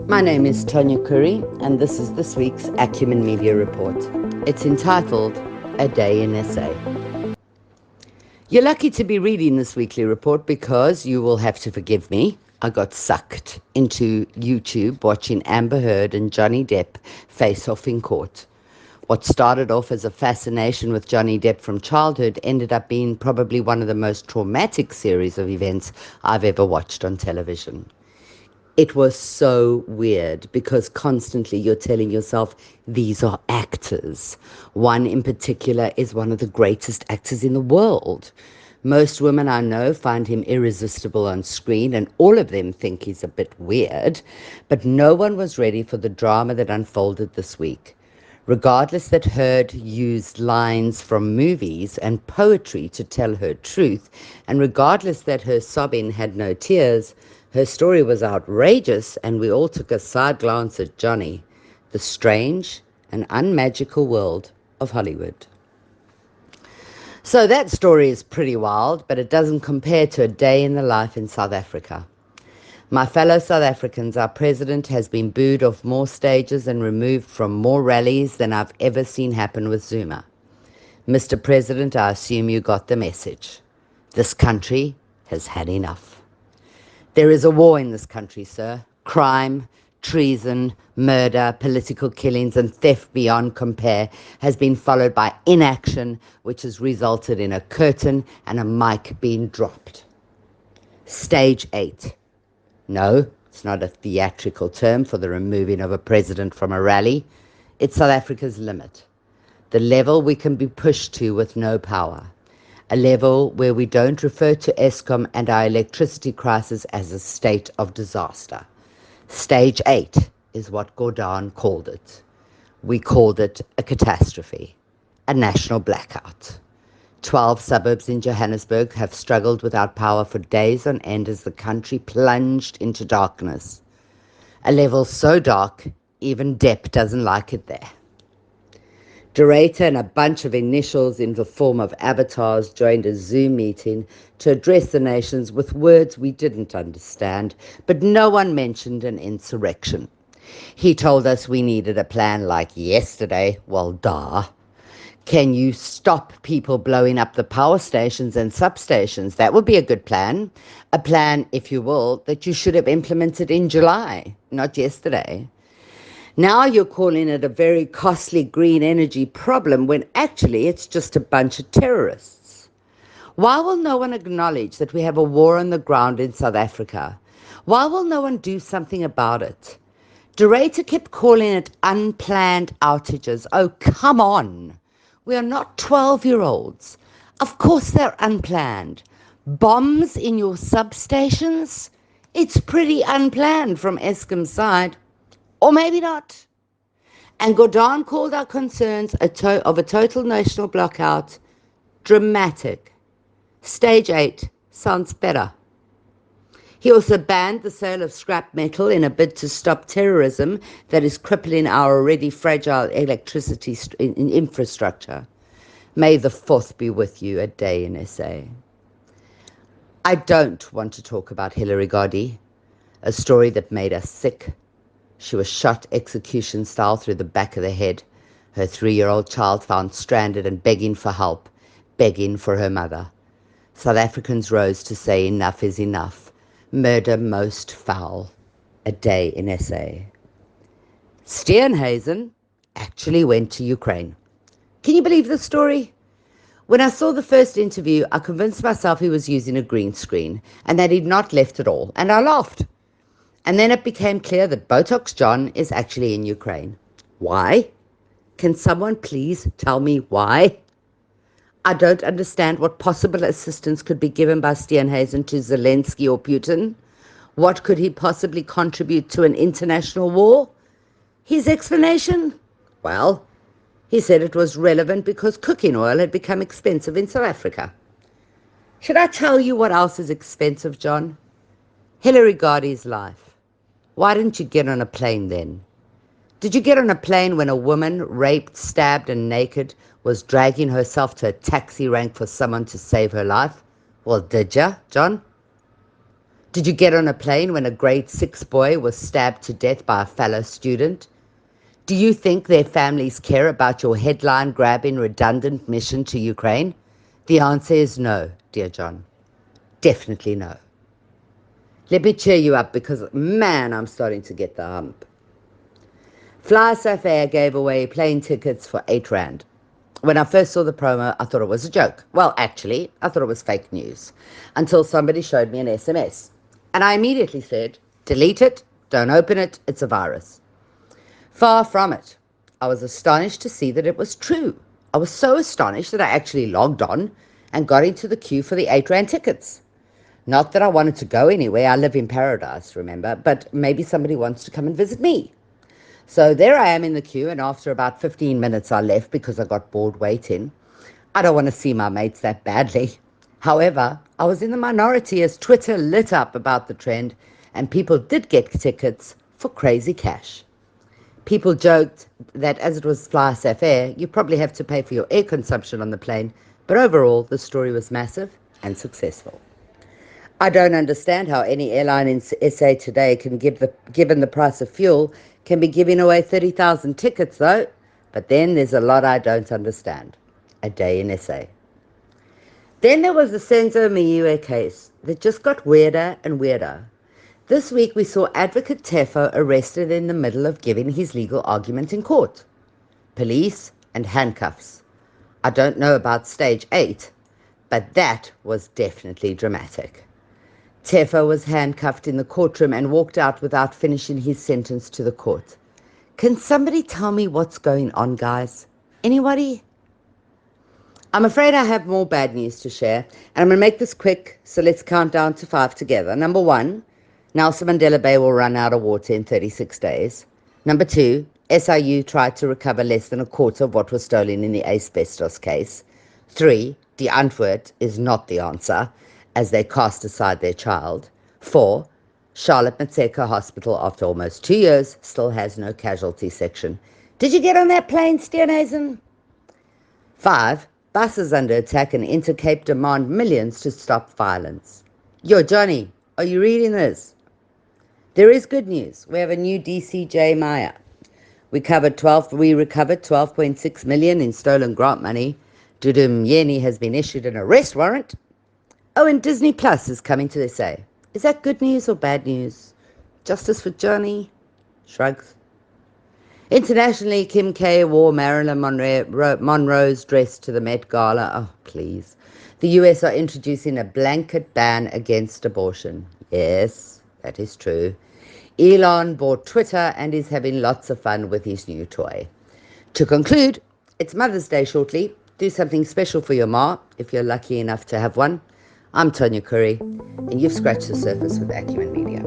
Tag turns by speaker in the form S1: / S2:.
S1: My name is Tonya Curry, and this is this week's Acumen Media Report. It's entitled A Day in SA. You're lucky to be reading this weekly report because you will have to forgive me. I got sucked into YouTube watching Amber Heard and Johnny Depp face off in court. What started off as a fascination with Johnny Depp from childhood ended up being probably one of the most traumatic series of events I've ever watched on television. It was so weird because constantly you're telling yourself, these are actors. One in particular is one of the greatest actors in the world. Most women I know find him irresistible on screen, and all of them think he's a bit weird, but no one was ready for the drama that unfolded this week. Regardless that Heard used lines from movies and poetry to tell her truth, and regardless that her sobbing had no tears, her story was outrageous, and we all took a side glance at Johnny, the strange and unmagical world of Hollywood. So that story is pretty wild, but it doesn't compare to a day in the life in South Africa. My fellow South Africans, our president has been booed off more stages and removed from more rallies than I've ever seen happen with Zuma. Mr. President, I assume you got the message. This country has had enough. There is a war in this country, sir. Crime, treason, murder, political killings, and theft beyond compare has been followed by inaction, which has resulted in a curtain and a mic being dropped. Stage 8. No, it's not a theatrical term for the removing of a president from a rally. It's South Africa's limit. The level we can be pushed to with no power. A level where we don't refer to Eskom and our electricity crisis as a state of disaster. Stage 8 is what Gordon called it. We called it a catastrophe, a national blackout. 12 suburbs in Johannesburg have struggled without power for days on end as the country plunged into darkness. A level so dark, even Depp doesn't like it there. Durator and a bunch of initials in the form of avatars joined a Zoom meeting to address the nations with words we didn't understand, but no one mentioned an insurrection. He told us we needed a plan like yesterday. Well, duh. Can you stop people blowing up the power stations and substations? That would be a good plan. A plan, if you will, that you should have implemented in July, not yesterday. Now you're calling it a very costly green energy problem when actually it's just a bunch of terrorists. Why will no one acknowledge that we have a war on the ground in South Africa? Why will no one do something about it? Durator kept calling it unplanned outages. Oh, come on. We are not 12-year-olds. Of course they're unplanned. Bombs in your substations? It's pretty unplanned from Eskom's side. Or maybe not. And Gordon called our concerns of a total national blackout dramatic. Stage 8 sounds better. He also banned the sale of scrap metal in a bid to stop terrorism that is crippling our already fragile electricity infrastructure. May the 4th be with you, a day in SA. I don't want to talk about Hillary Goddy, a story that made us sick. She was shot execution style through the back of the head. Her 3-year-old child found stranded and begging for help, begging for her mother. South Africans rose to say enough is enough. Murder most foul. A day in SA. Steenhuisen actually went to Ukraine. Can you believe this story? When I saw the first interview, I convinced myself he was using a green screen and that he'd not left at all, and I laughed. And then it became clear that Botox John is actually in Ukraine. Why? Can someone please tell me why? I don't understand what possible assistance could be given by Steenhuisen to Zelensky or Putin. What could he possibly contribute to an international war? His explanation? Well, he said it was relevant because cooking oil had become expensive in South Africa. Should I tell you what else is expensive, John? Hillary Goddy's life. Why didn't you get on a plane then? Did you get on a plane when a woman, raped, stabbed, and naked, was dragging herself to a taxi rank for someone to save her life? Well, did ya, John? Did you get on a plane when a grade 6 boy was stabbed to death by a fellow student? Do you think their families care about your headline-grabbing redundant mission to Ukraine? The answer is no, dear John. Definitely no. Let me cheer you up because, man, I'm starting to get the hump. Fly South Air gave away plane tickets for 8 Rand. When I first saw the promo, I thought it was a joke. Well, actually, I thought it was fake news until somebody showed me an SMS. And I immediately said, delete it, don't open it, it's a virus. Far from it. I was astonished to see that it was true. I was so astonished that I actually logged on and got into the queue for the 8 Rand tickets. Not that I wanted to go anywhere, I live in paradise, remember, but maybe somebody wants to come and visit me. So there I am in the queue, and after about 15 minutes I left because I got bored waiting. I don't want to see my mates that badly. However, I was in the minority as Twitter lit up about the trend, and people did get tickets for crazy cash. People joked that as it was Fly South Air, you probably have to pay for your air consumption on the plane, but overall the story was massive and successful. I don't understand how any airline in SA today can given the price of fuel, can be giving away 30,000 tickets though. But then there's a lot I don't understand. A day in SA. Then there was the Senzo Miwe case that just got weirder and weirder. This week we saw Advocate Tefo arrested in the middle of giving his legal argument in court. Police and handcuffs. I don't know about stage 8, but that was definitely dramatic. Tefo was handcuffed in the courtroom and walked out without finishing his sentence to the court. Can somebody tell me what's going on, guys? Anybody? I'm afraid I have more bad news to share, and I'm going to make this quick, so let's count down to 5 together. Number 1, Nelson Mandela Bay will run out of water in 36 days. Number 2, SIU tried to recover less than a quarter of what was stolen in the asbestos case. 3, the Antwoord is not the answer, as they cast aside their child. 4, Charlotte Matseka Hospital, after almost 2 years, still has no casualty section. Did you get on that plane, Steenhuisen? 5, buses under attack and Intercape demand millions to stop violence. Yo, Johnny, are you reading this? There is good news. We have a new DCJ Maya. We recovered 12.6 million in stolen grant money. Dudu Myeni has been issued an arrest warrant. Oh, and Disney Plus is coming to SA. Is that good news or bad news? Justice for Johnny? Shrugs. Internationally, Kim K wore Marilyn Monroe's dress to the Met Gala. Oh, please. The US are introducing a blanket ban against abortion. Yes, that is true. Elon bought Twitter and is having lots of fun with his new toy. To conclude, it's Mother's Day shortly. Do something special for your ma, if you're lucky enough to have one. I'm Tonya Curry, and you've scratched the surface with Acumen Media.